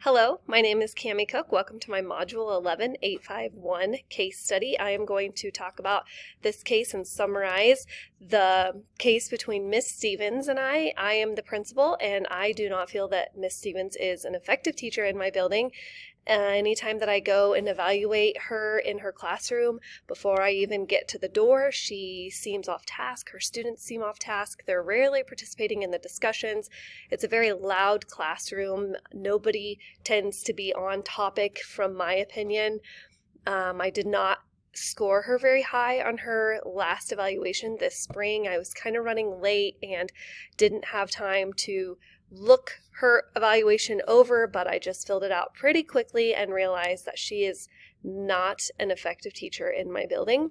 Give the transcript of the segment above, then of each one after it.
Hello, my name is Cami Cook. Welcome to my Module 11851 case study. I am going to talk about this case and summarize the case between Miss Stevens and I. I am the principal, and I do not feel that Miss Stevens is an effective teacher in my building. Anytime that I go and evaluate her in her classroom, before I even get to the door, she seems off task. Her students seem off task. They're rarely participating in the discussions. It's a very loud classroom. Nobody tends to be on topic, from my opinion. I did not score her very high on her last evaluation this spring. I was kind of running late and didn't have time to look her evaluation over, but I just filled it out pretty quickly and realized that she is not an effective teacher in my building.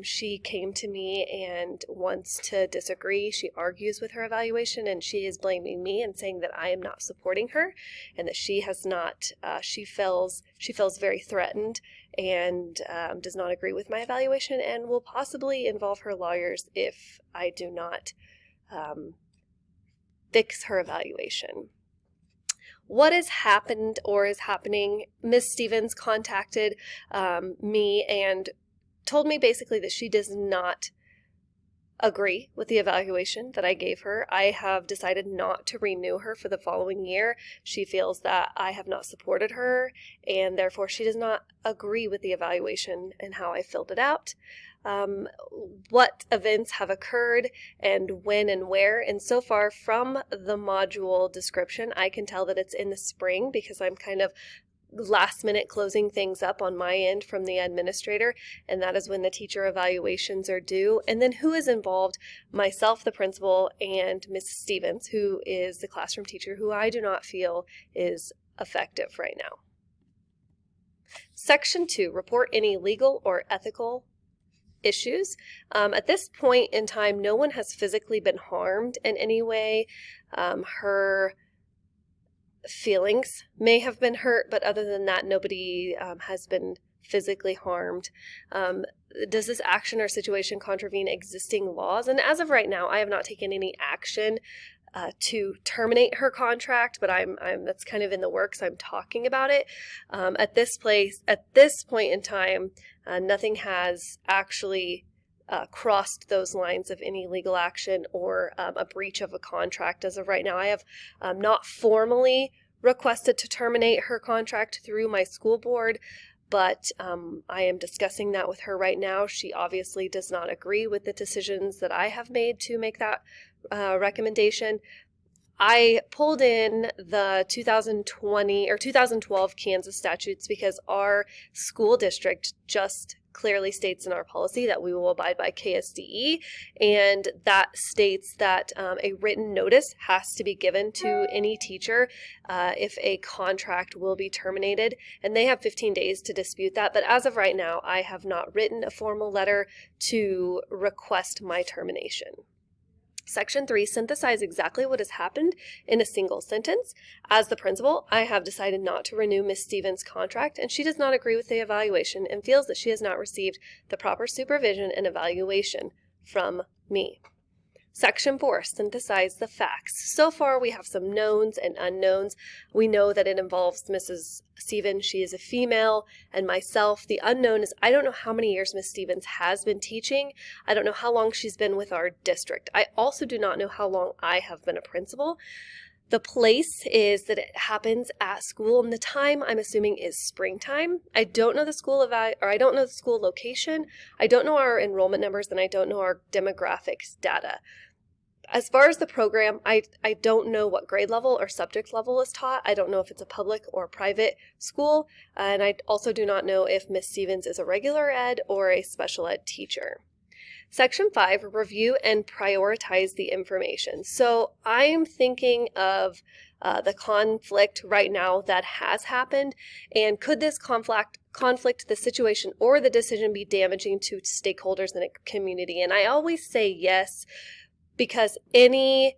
She came to me and wants to disagree. She argues with her evaluation, and she is blaming me and saying that I am not supporting her and that she has not, she feels very threatened and does not agree with my evaluation and will possibly involve her lawyers if I do not fix her evaluation. What has happened or is happening? Miss Stevens contacted me and told me basically that she does not agree with the evaluation that I gave her. I have decided not to renew her for the following year. She feels that I have not supported her, and therefore she does not agree with the evaluation and how I filled it out. What events have occurred and when and where. And so far from the module description, I can tell that it's in the spring because I'm kind of last minute closing things up on my end from the administrator, and that is when the teacher evaluations are due. And then who is involved? Myself, the principal, and Mrs. Stevens, who is the classroom teacher, who I do not feel is effective right now. Section 2, report any legal or ethical issues. At this point in time, no one has physically been harmed in any way. Her feelings may have been hurt, but other than that, nobody has been physically harmed. Does this action or situation contravene existing laws? And as of right now, I have not taken any action to terminate her contract, but that's kind of in the works. I'm talking about it. At this point in time, nothing has actually crossed those lines of any legal action or a breach of a contract. As of right now, I have not formally requested to terminate her contract through my school board, but I am discussing that with her right now. She obviously does not agree with the decisions that I have made to make that recommendation. I pulled in the 2020 or 2012 Kansas statutes because our school district just clearly states in our policy that we will abide by KSDE, and that states that a written notice has to be given to any teacher if a contract will be terminated, and they have 15 days to dispute that. But as of right now, I have not written a formal letter to request my termination. Section 3, synthesize exactly what has happened in a single sentence. As the principal, I have decided not to renew Miss Stevens' contract, and she does not agree with the evaluation and feels that she has not received the proper supervision and evaluation from me. Section 4, synthesize the facts. So far, we have some knowns and unknowns. We know that it involves Mrs. Stevens. She is a female, and myself. The unknown is I don't know how many years Miss Stevens has been teaching. I don't know how long she's been with our district. I also do not know how long I have been a principal. The place is that it happens at school, and the time I'm assuming is springtime. I don't know the school I don't know the school location. I don't know our enrollment numbers, and I don't know our demographics data. As far as the program, I don't know what grade level or subject level is taught. I don't know if it's a public or private school, and I also do not know if Miss Stevens is a regular ed or a special ed teacher. Section 5, review and prioritize the information. So I'm thinking of the conflict right now that has happened, and could this conflict, the situation, or the decision be damaging to stakeholders in a community? And I always say yes, because any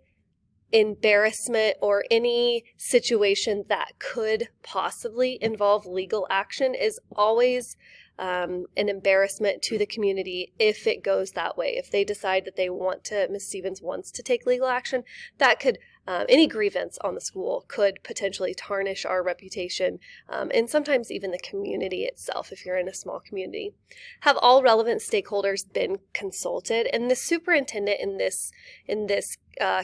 embarrassment or any situation that could possibly involve legal action is always an embarrassment to the community if it goes that way. If they decide that Miss Stevens wants to take legal action, that could any grievance on the school could potentially tarnish our reputation, and sometimes even the community itself if you're in a small community. Have all relevant stakeholders been consulted? And the superintendent in this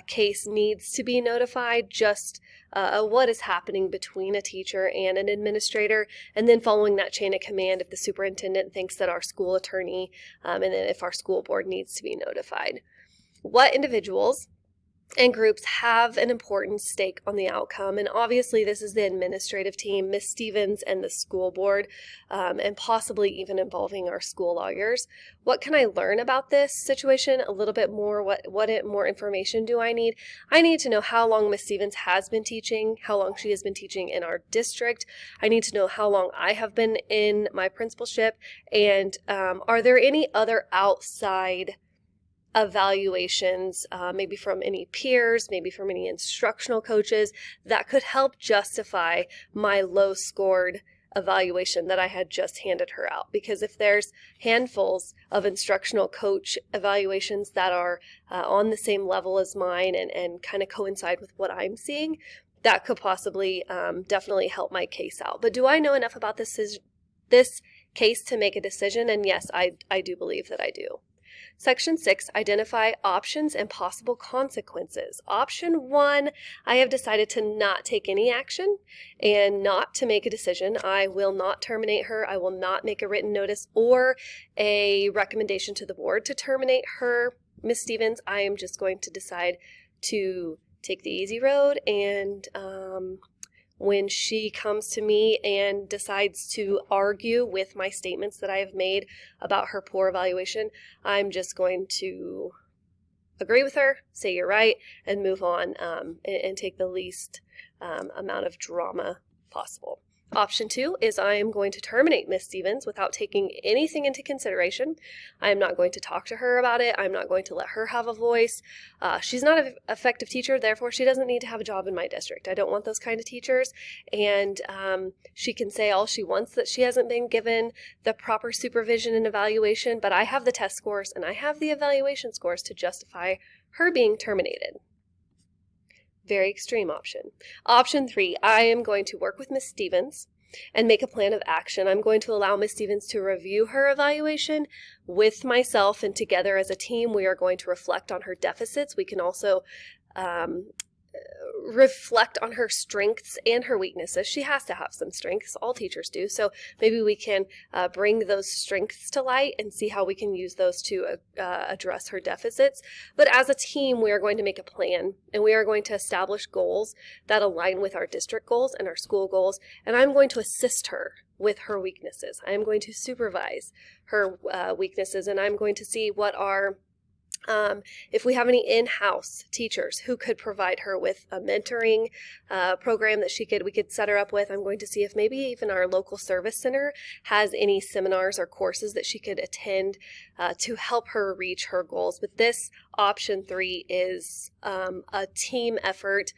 case needs to be notified just what is happening between a teacher and an administrator, and then following that chain of command if the superintendent thinks that our school attorney, and then if our school board needs to be notified. What individuals and groups have an important stake on the outcome? And obviously this is the administrative team, Ms. Stevens and the school board, and possibly even involving our school lawyers. What can I learn about this situation? A little bit more. What more information do I need? I need to know how long Ms. Stevens has been teaching, how long she has been teaching in our district. I need to know how long I have been in my principalship, and are there any other outside evaluations, maybe from any peers, maybe from any instructional coaches, that could help justify my low scored evaluation that I had just handed her out. Because if there's handfuls of instructional coach evaluations that are on the same level as mine and kind of coincide with what I'm seeing, that could possibly definitely help my case out. But do I know enough about this case to make a decision? And yes, I do believe that I do. Section 6, identify options and possible consequences. Option 1, I have decided to not take any action and not to make a decision. I will not terminate her. I will not make a written notice or a recommendation to the board to terminate her, Ms. Stevens. I am just going to decide to take the easy road, and when she comes to me and decides to argue with my statements that I have made about her poor evaluation, I'm just going to agree with her, say you're right, and move on, and take the least amount of drama possible. Option 2 is I am going to terminate Ms. Stevens without taking anything into consideration. I am not going to talk to her about it. I'm not going to let her have a voice. She's not an effective teacher, therefore she doesn't need to have a job in my district. I don't want those kind of teachers. And she can say all she wants that she hasn't been given the proper supervision and evaluation, but I have the test scores and I have the evaluation scores to justify her being terminated. Very extreme option. Option 3, I am going to work with Ms. Stevens and make a plan of action. I'm going to allow Ms. Stevens to review her evaluation with myself, and together as a team, we are going to reflect on her deficits. We can also reflect on her strengths and her weaknesses. She has to have some strengths. All teachers do. So maybe we can bring those strengths to light and see how we can use those to address her deficits. But as a team, we are going to make a plan, and we are going to establish goals that align with our district goals and our school goals. And I'm going to assist her with her weaknesses. I am going to supervise her weaknesses, and I'm going to see what are if we have any in-house teachers who could provide her with a mentoring program that we could set her up with. I'm going to see if maybe even our local service center has any seminars or courses that she could attend to help her reach her goals. But this option 3 is a team effort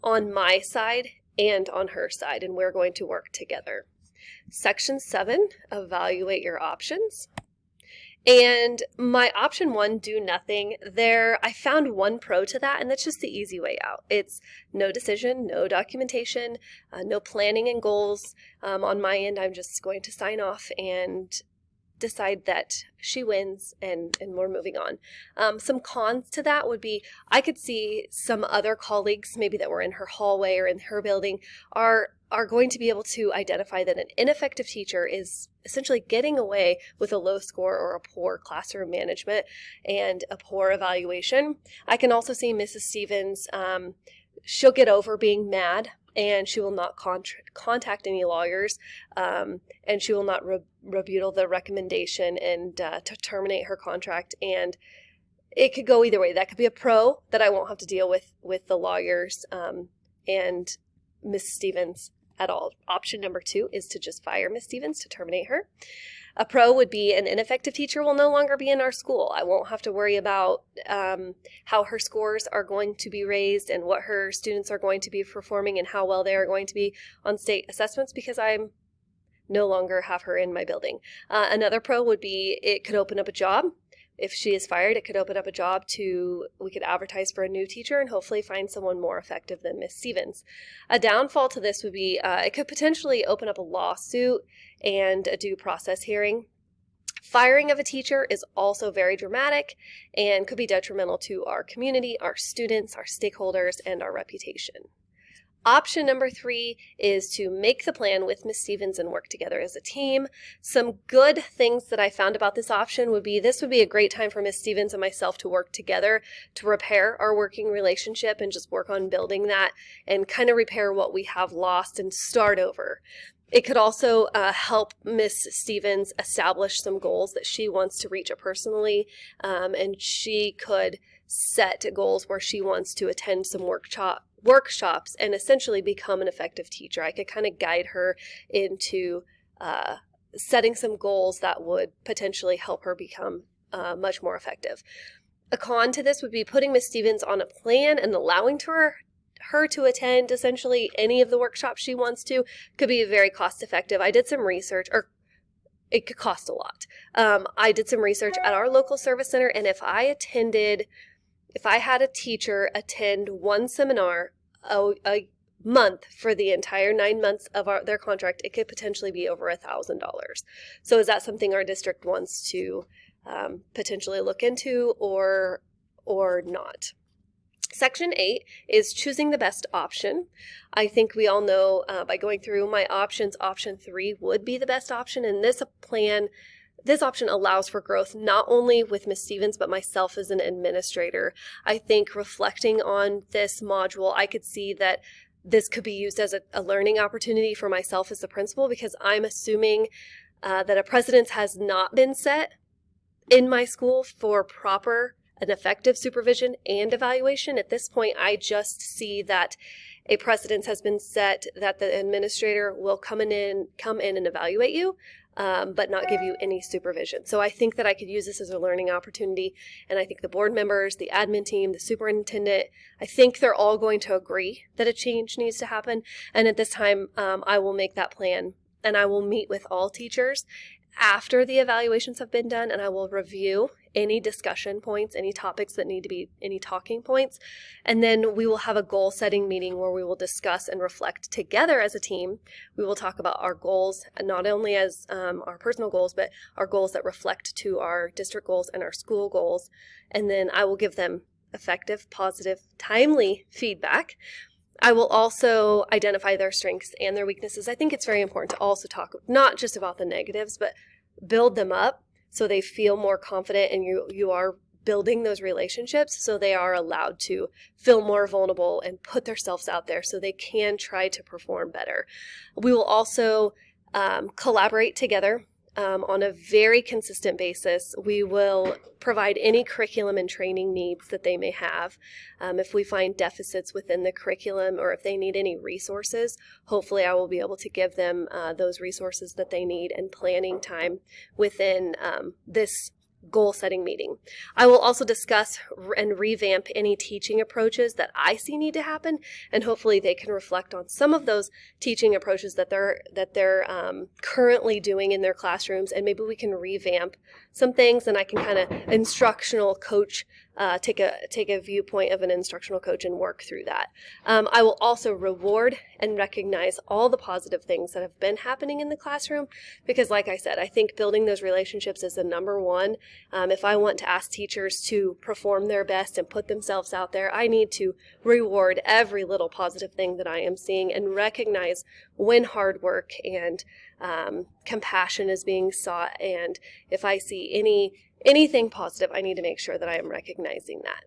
on my side and on her side, and we're going to work together. Section 7, evaluate your options. And my option 1, do nothing, I found one pro to that, and that's just the easy way out. It's no decision, no documentation, no planning and goals. On my end, I'm just going to sign off and decide that she wins, and we're moving on. Some cons to that would be I could see some other colleagues maybe that were in her hallway or in her building are going to be able to identify that an ineffective teacher is essentially getting away with a low score or a poor classroom management and a poor evaluation. I can also see Mrs. Stevens, she'll get over being mad, and she will not contact any lawyers, and she will not rebuttal the recommendation and to terminate her contract. And it could go either way. That could be a pro that I won't have to deal with the lawyers and Miss Stevens at all. Option number 2 is to just fire Miss Stevens, to terminate her. A pro would be an ineffective teacher will no longer be in our school. I won't have to worry about how her scores are going to be raised and what her students are going to be performing and how well they are going to be on state assessments, because I'm no longer have her in my building. Another pro would be it could open up a job if she is fired, it could open up a job we could advertise for a new teacher and hopefully find someone more effective than Miss Stevens. A downfall to this would be it could potentially open up a lawsuit and a due process hearing. Firing of a teacher is also very dramatic and could be detrimental to our community, our students, our stakeholders, and our reputation. Option number 3 is to make the plan with Miss Stevens and work together as a team. Some good things that I found about this option would be this would be a great time for Miss Stevens and myself to work together to repair our working relationship and just work on building that and kind of repair what we have lost and start over. It could also help Miss Stevens establish some goals that she wants to reach personally, and she could set goals where she wants to attend some workshops and essentially become an effective teacher. I could kind of guide her into setting some goals that would potentially help her become much more effective. A con to this would be putting Miss Stevens on a plan and allowing her to attend essentially any of the workshops she wants to. Could be very cost effective. I did some research, or it could cost a lot. I did some research at our local service center, and if I had a teacher attend one seminar a month for the entire 9 months of their contract, it could potentially be over $1,000. So is that something our district wants to potentially look into or not? Section 8 is choosing the best option. I think we all know by going through my options, option 3 would be the best option. And this option allows for growth not only with Ms. Stevens, but myself as an administrator. I think reflecting on this module, I could see that this could be used as a learning opportunity for myself as the principal, because I'm assuming that a precedence has not been set in my school for proper and effective supervision and evaluation. At this point, I just see that a precedence has been set that the administrator will come in and evaluate you, but not give you any supervision. So I think that I could use this as a learning opportunity, and I think the board members, the admin team, the superintendent, I think they're all going to agree that a change needs to happen. And at this time, I will make that plan, and I will meet with all teachers after the evaluations have been done, and I will review any discussion points, any topics that need to be, any talking points, and then we will have a goal setting meeting where we will discuss and reflect together as a team. We will talk about our goals, not only as our personal goals, but our goals that reflect to our district goals and our school goals, and then I will give them effective, positive, timely feedback. I will also identify their strengths and their weaknesses. I think it's very important to also talk not just about the negatives, but build them up so they feel more confident, and you are building those relationships so they are allowed to feel more vulnerable and put themselves out there so they can try to perform better. We will also collaborate together on a very consistent basis. We will provide any curriculum and training needs that they may have. If we find deficits within the curriculum, or if they need any resources, hopefully I will be able to give them those resources that they need and planning time within this goal-setting meeting. I will also discuss and revamp any teaching approaches that I see need to happen, and hopefully they can reflect on some of those teaching approaches that they're currently doing in their classrooms, and maybe we can revamp some things, and I can kind of instructional coach, take a viewpoint of an instructional coach and work through that. I will also reward and recognize all the positive things that have been happening in the classroom, because like I said, I think building those relationships is the number one. If I want to ask teachers to perform their best and put themselves out there, I need to reward every little positive thing that I am seeing and recognize when hard work and compassion is being sought. And if I see anything positive, I need to make sure that I am recognizing that.